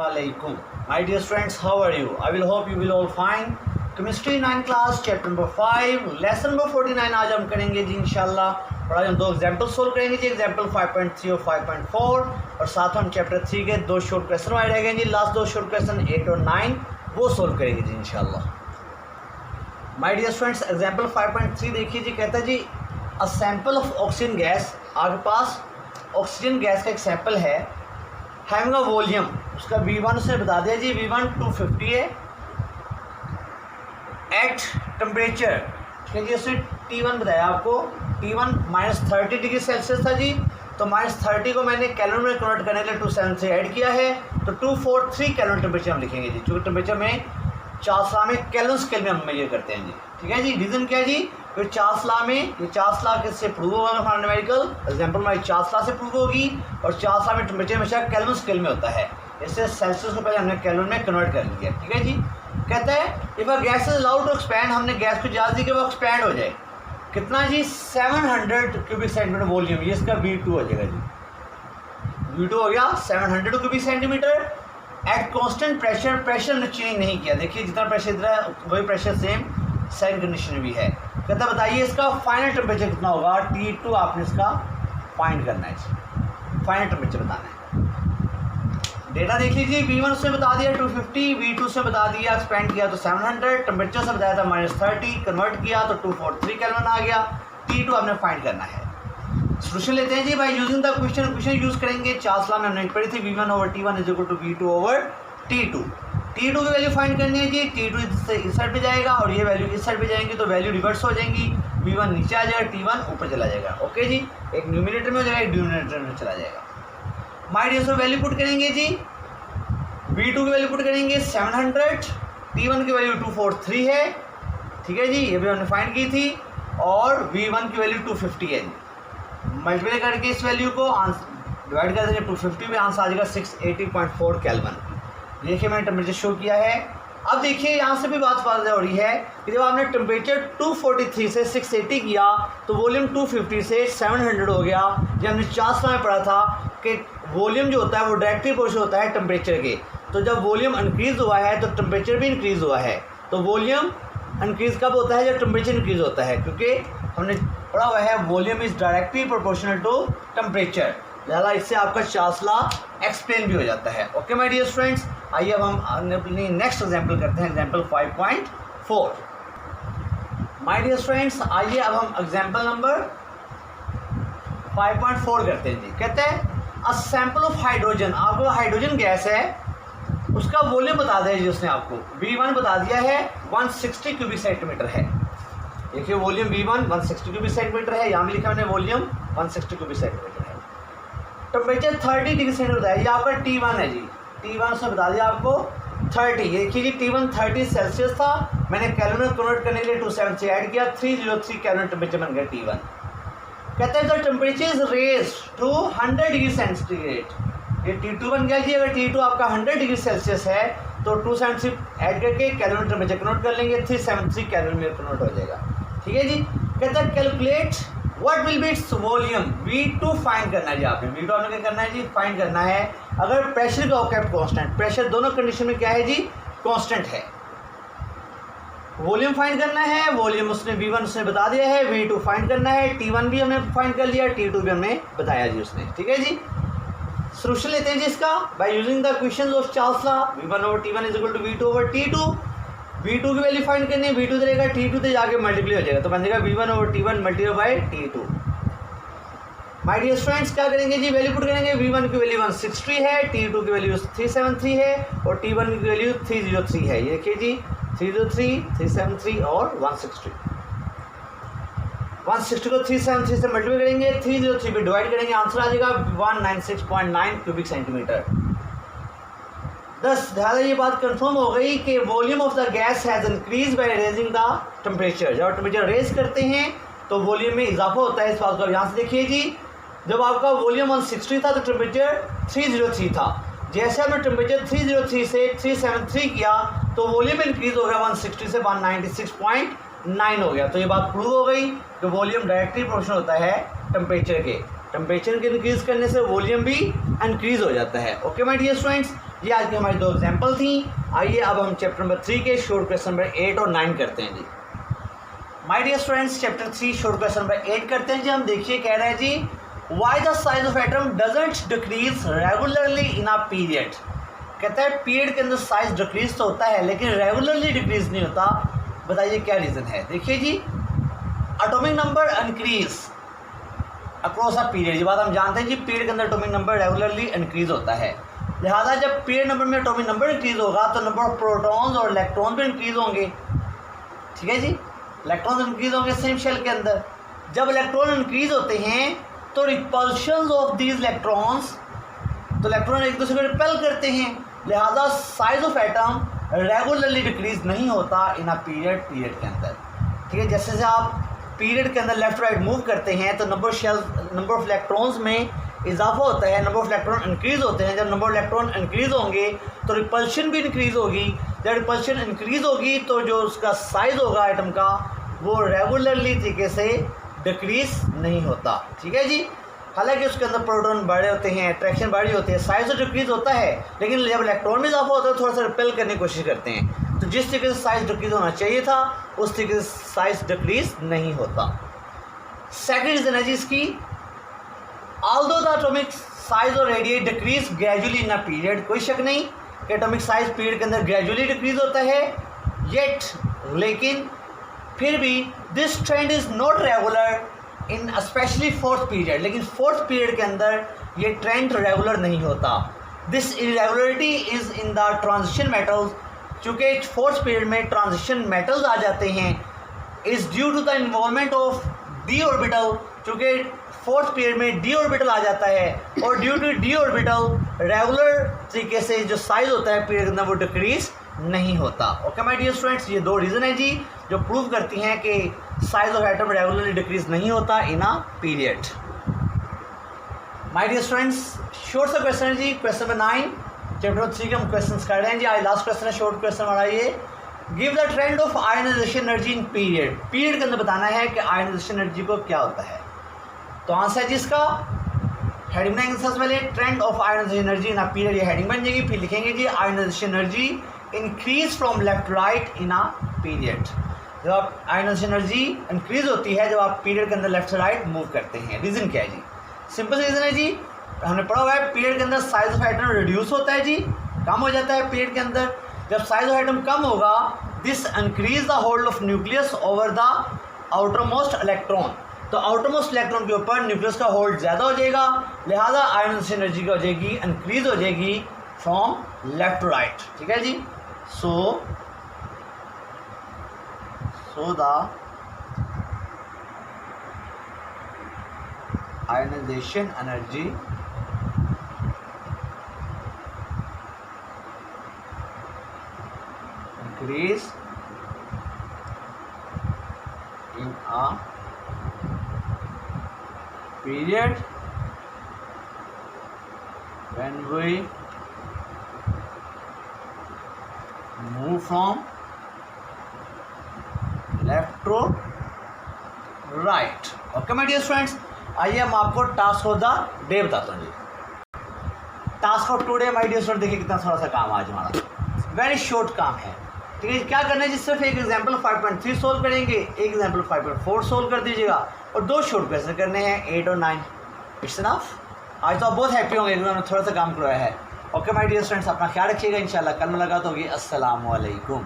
Assalamualaikum. My dear friends, how are you? I will hope you will all fine. Chemistry 9 class, chapter number 5, lesson number 49 आज हम करेंगे जी इंशाल्लाह। और आज हम दो एग्जाम्पल सोल्व करेंगे जी, एग्जाम्पल 5.3 और 5.4, और साथ हम चैप्टर 3 के दो शॉर्ट क्वेश्चन आए रहेंगे जी। लास्ट दो शॉर्ट क्वेश्चन 8 और 9 वो सोल्व करेंगे जी इंशाल्लाह। माय डियर फ्रेंड्स, एग्जाम्पल 5.3 देखिए जी, कहता है जी a sample of oxygen gas, आपके पास ऑक्सीजन गैस का एक सैंपल है, हैविंग अ वॉल्यूम, उसका V1 उसने बता दिया जी, V1 250 है, एट टेम्परेचर, ठीक है जी, उसने T1 बताया आपको, T1 -30 डिग्री सेल्सियस था जी। तो -30 को मैंने कैलोरी में कन्वर्ट करने के लिए 273 ऐड किया है, तो 243 कैलोरी टेम्परेचर हम लिखेंगे जी, क्योंकि टेम्परेचर में चार्ल्स लॉ में कैलोरी स्केल में हम मेजर करते हैं जी। ठीक है जी, रीज़न क्या है जी, फिर चार्ल्स लॉ में, ये चार्ल्स लॉ किससे प्रूव होगा हमारा न्यूमेरिकल एग्जाम्पल में चार्ल्स लॉ से प्रूव होगी, और चार्ल्स लॉ में टेम्परेचर हमेशा कैलोरी स्केल में होता है, इससे सेल्सियस को पहले हमने कैलोरी में कन्वर्ट कर लिया। ठीक है जी, कहता है if a gas is allowed to expand, हमने गैस को इजाज़त दी कि वो एक्सपैंड हो जाए, कितना जी 700 क्यूबिक सेंटीमीटर वॉल्यूम, ये इसका V2 हो जाएगा जी, V2 हो गया 700 cubic centimetre at constant pressure, pressure ने चेंज नहीं किया, देखिए जितना प्रेशर इधर वही प्रेशर सेम सेकंड कंडीशन में भी है। कहता बताइए इसका फाइनल टेम्परेचर कितना होगा, T2 आपने इसका फाइंड करना है, फाइनल टेम्परेचर बताना है। डेटा देख लीजिए, V1 से बता दिया 250, V2 से बता दिया एक्सपेंड किया तो 700, टेम्परेचर से बताया था -30, कन्वर्ट किया तो 243 केल्विन आ गया, T2 आपने फाइंड करना है। सोल्यूशन लेते हैं जी भाई, यूजिंग द क्वेश्चन यूज करेंगे, चार्ल्स लॉ में हमने पढ़ी थी V1/T1 = V2/T2। T2 की वैल्यू फाइंड करनी है जी, T2 इससे इस साइड पे जाएगा और ये वैल्यू इस साइड पे जाएंगी, तो वैल्यू रिवर्स हो जाएंगी, V1 नीचे आ जाएगा, T1 ऊपर चला जाएगा। ओके जी, एक न्यूमिनेटर में हो जाएगा, एक डिनोमिनेटर में चला जाएगा। My dear so value put करेंगे जी, V2 की वैल्यू पुट करेंगे 700, T1 की वैल्यू 243 है, ठीक है जी, ये भी हमने फाइंड की थी, और V1 की वैल्यू 250 है जी। मल्टीप्लाई करके इस वैल्यू को डिवाइड कर देंगे 250 में, आंसर आ जाएगा 680.4 केल्विन। देखिए मैंने टेम्परेचर शो किया है। अब देखिए यहाँ से भी बात वाज़ेह हो रही है कि जब आपने टेम्परेचर 243 से 680 किया तो वॉल्यूम 250 से 700 हो गया। जब हमने चार्ल्स लॉ में पढ़ा था कि वॉल्यूम जो होता है वो डायरेक्टली प्रोपोर्शनल होता है टेम्परेचर के, तो जब वॉल्यूम इंक्रीज़ हुआ है तो टेम्परेचर भी इंक्रीज़ हुआ है। तो वॉल्यूम इंक्रीज़ कब होता है, जब टेम्परेचर इंक्रीज़ होता है, क्योंकि हमने पढ़ा हुआ है volume is directly proportional to temperature, लिहाजा इससे आपका चार्ल्स लॉ एक्सप्लेन भी हो जाता है। ओके माय डियर फ्रेंड्स, आइए अब हम अपनी नेक्स्ट एग्जांपल करते हैं, एग्जांपल 5.4। माय डियर फ्रेंड्स, आइए अब हम एग्जांपल नंबर 5.4 करते हैं जी। कहते हैं अ सैंपल ऑफ हाइड्रोजन, आपको हाइड्रोजन गैस है, उसका वॉल्यूम बता दिया जी उसने आपको, V1 बता दिया है 160 क्यूबिक सेंटीमीटर है। देखिए वॉल्यूम V1 160 क्यूबिक सेंटीमीटर है, यहाँ भी लिखा मैंने वॉल्यूम 160 क्यूबिक सेंटीमीटर है। टेम्परेचर 30 डिग्री सेंटीग्रेड है, ये आपका T1 है जी, T1 से बता दिया आपको 30, ये देखिए जी T1 30 सेल्सियस था, मैंने कैलोरी में कन्वर्ट करने के लिए 273 ऐड किया, 303 कैलोरी टेम्परेचर बन गया T1। कहते हैं the temperature is raised to 100 degree centigrade, ये T2 बन गया जी। अगर T2 आपका 100 डिग्री सेल्सियस है तो 273 ऐड करके कैलोरी टेम्परेचर कन्वर्ट कर लेंगे, 373 कैलोरी में कन्वर्ट हो जाएगा। ठीक है जी, कहते हैं calculate what will be its volume, V2 find करना है जी आपने, V2 आपने क्या करना है जी, फाइंड करना है। अगर प्रेशर का केप्ट कांस्टेंट, प्रेशर दोनों कंडीशन में क्या है जी, कांस्टेंट है। वॉल्यूम फाइंड करना है, वॉल्यूम उसने V1 उसने बता दिया है, V2 फाइंड करना है, T1 भी हमने फाइंड कर लिया, T2 भी हमने बताया जी उसने। ठीक है जी, सोल्यूशन लेते हैं जी इसका by using the equations of Charles law, V1/T1 = V2/T2। V2 की वैल्यू फाइंड करनी है, V2 देगा T2 से जाके मल्टीप्लाई हो जाएगा, तो बन जाएगा V1/T1 × T2। My dear friends, क्या करेंगे जी, वैल्यू पुट करेंगे, V1 की वैल्यू 160 है, T2 की वैल्यू 373 है, और T1 की वैल्यू 303 है। ये देखिए जी 303, 373 और 160। 160 को 373 से मल्टीप्लाई करेंगे, 303 पे डिवाइड करेंगे, आंसर आ जाएगा 196.9 क्यूबिक सेंटीमीटर। दस ज़्यादा ये बात कंफर्म हो गई कि volume of the gas has increase by raising the temperature, जब टेम्परेचर रेज करते हैं तो वॉल्यूम में इजाफा होता है। इस बात को यहाँ से देखिए जी, जब आपका वॉल्यूम 160 था तो टेम्परेचर 303 था, जैसे हमने टेम्परेचर 303 से 373 किया तो वॉल्यूम इंक्रीज हो गया 160 से 196.9 हो गया। तो ये बात प्रूव हो गई कि वॉल्यूम डायरेक्टली प्रोपोर्शनल होता है टेम्परेचर के, टेम्परेचर के इंक्रीज करने से वॉल्यूम भी इंक्रीज हो जाता है। ओके माय डियर स्टूडेंट्स, ये आज की हमारी दो एग्जाम्पल थी। आइए अब हम चैप्टर नंबर 3 के शॉर्ट क्वेश्चन नंबर 8 और 9 करते हैं जी। My dear students, chapter 3 short question number 8 करते हैं जी। हम देखिए कह रहे हैं जी, why the size of atom doesn't decrease regularly in a period. कहता है पीरियड के अंदर साइज डिक्रीज तो होता है लेकिन रेगुलरली डिक्रीज नहीं होता, बताइए क्या रीज़न है। देखिए जी, atomic number increase across a period, ये बात हम जानते हैं जी, पीरियड के अंदर एटॉमिक नंबर रेगुलरली इंक्रीज होता है। लिहाजा जब पीरियड नंबर में एटॉमिक नंबर इंक्रीज होगा तो नंबर ऑफ प्रोटॉन्स और इलेक्ट्रॉन भी इंक्रीज होंगे। ठीक है जी, इलेक्ट्रॉन इंक्रीज होंगे सेम शेल के अंदर। जब इलेक्ट्रॉन इंक्रीज होते हैं तो रिपल्शन ऑफ दीज इलेक्ट्रॉन्स, तो इलेक्ट्रॉन एक दूसरे को रिपेल करते हैं, लिहाजा size of atom regularly decrease नहीं होता इन अ पीरियड के अंदर। ठीक है, जैसे जैसे आप पीरियड के अंदर लेफ्ट राइट मूव करते हैं तो नंबर ऑफ इलेक्ट्रॉन्स में इजाफा होता है, नंबर ऑफ इलेक्ट्रॉन इंक्रीज होते हैं। जब नंबर ऑफ इलेक्ट्रॉन इंक्रीज होंगे तो रिपल्शन भी इंक्रीज होगी। जब रिपल्शन इंक्रीज होगी तो जो उसका साइज होगा एटम का वो रेगुलरली तरीके से डिक्रीज नहीं होता। ठीक है जी, हालांकि उसके अंदर प्रोटॉन बड़े होते हैं, अट्रैक्शन बड़ी होती है, साइज तो डिक्रीज होता है, लेकिन जब इलेक्ट्रॉन में इजाफा होता है थोड़ा सा रिपेल करने की कोशिश करते हैं। तो जिस तरीके से साइज डिक्रीज होना चाहिए था उस तरीके से साइज डिक्रीज नहीं होता। सेकंड रीजन है जी इसकी, ऑल्दो द एटॉमिक साइज और radius decrease gradually in a period, कोई शक नहीं कि एटॉमिक साइज पीरियड के अंदर ग्रेजुअली डिक्रीज होता है, येट लेकिन फिर भी this trend is not regular in especially fourth period, लेकिन फोर्थ पीरियड के अंदर ये ट्रेंड रेगुलर नहीं होता। This irregularity is in the transition metals, चूँकि फोर्थ पीरियड में ट्रांजिशन मेटल्स आ जाते हैं, is due to the involvement of D orbital, चूँकि फोर्थ पीरियड में डी ऑर्बिटल आ जाता है और due to D orbital regular तरीके से जो साइज होता है पीरियड के अंदर वो डिक्रीज नहीं होता। ओके माय डियर स्टूडेंट्स, ये दो रीज़न है जी जो प्रूव करती हैं कि size of atom regularly decrease नहीं होता in a period. My dear students, short सा क्वेश्चन है जी, क्वेश्चन नंबर 9 चैप्टर 3 के हम क्वेश्चंस कर रहे हैं जी। आज लास्ट क्वेश्चन है, शॉर्ट क्वेश्चन हमारा ये, give the trend of ionization energy in period. Period के अंदर बताना है कि आयनाइजेशन एनर्जी को क्या होता है। तो आंसर है जी इसका, हेडिंग बनाएंगे सबसे पहले, trend of ionization energy in a period, ये हेडिंग बन जाएगी। फिर लिखेंगे जी ionization energy increase from left right in a period. जब आप आयनाइजेशन एनर्जी इंक्रीज होती है जब आप पीरियड के अंदर लेफ्ट से राइट मूव करते हैं। रीज़न क्या है जी, सिंपल रीज़न है जी, हमने पढ़ा हुआ है पीरियड के अंदर साइज ऑफ एटम रिड्यूस होता है जी, कम हो जाता है पीरियड के अंदर। जब साइज ऑफ एटम कम होगा this increase the hold of nucleus over the outer most electron, तो आउटर मोस्ट इलेक्ट्रॉन के ऊपर न्यूक्लियस का होल्ड ज़्यादा हो जाएगा, लिहाजा आयनाइजेशन एनर्जी क्या हो जाएगी, इंक्रीज हो जाएगी फ्रॉम लेफ्ट टू राइट। ठीक है जी, so the ionization energy increase in a period when we move from left to right। Okay my dear students, आइए हम आपको टास्क ऑफ द डे बताता हूँ जी। Task of today my dear student, देखिए कितना थोड़ा सा काम आज हमारा, वेरी शॉर्ट काम है। ठीक है, क्या करना है जी, सिर्फ एक एग्जाम्पल 5.3 सोल्व करेंगे, एक एग्जाम्पल 5.4 सोल्व कर दीजिएगा और दो शॉर्ट क्वेश्चन करने हैं 8 और 9। It's enough. आज तो आप बहुत हैप्पी होंगे, उन्होंने थोड़ा सा काम करवाया है। ओके माय डियर स्टूडेंट्स, अपना ख्याल रखिएगा, इंशाल्लाह कल मुलाकात होगी। अस्सलाम वालेकुम।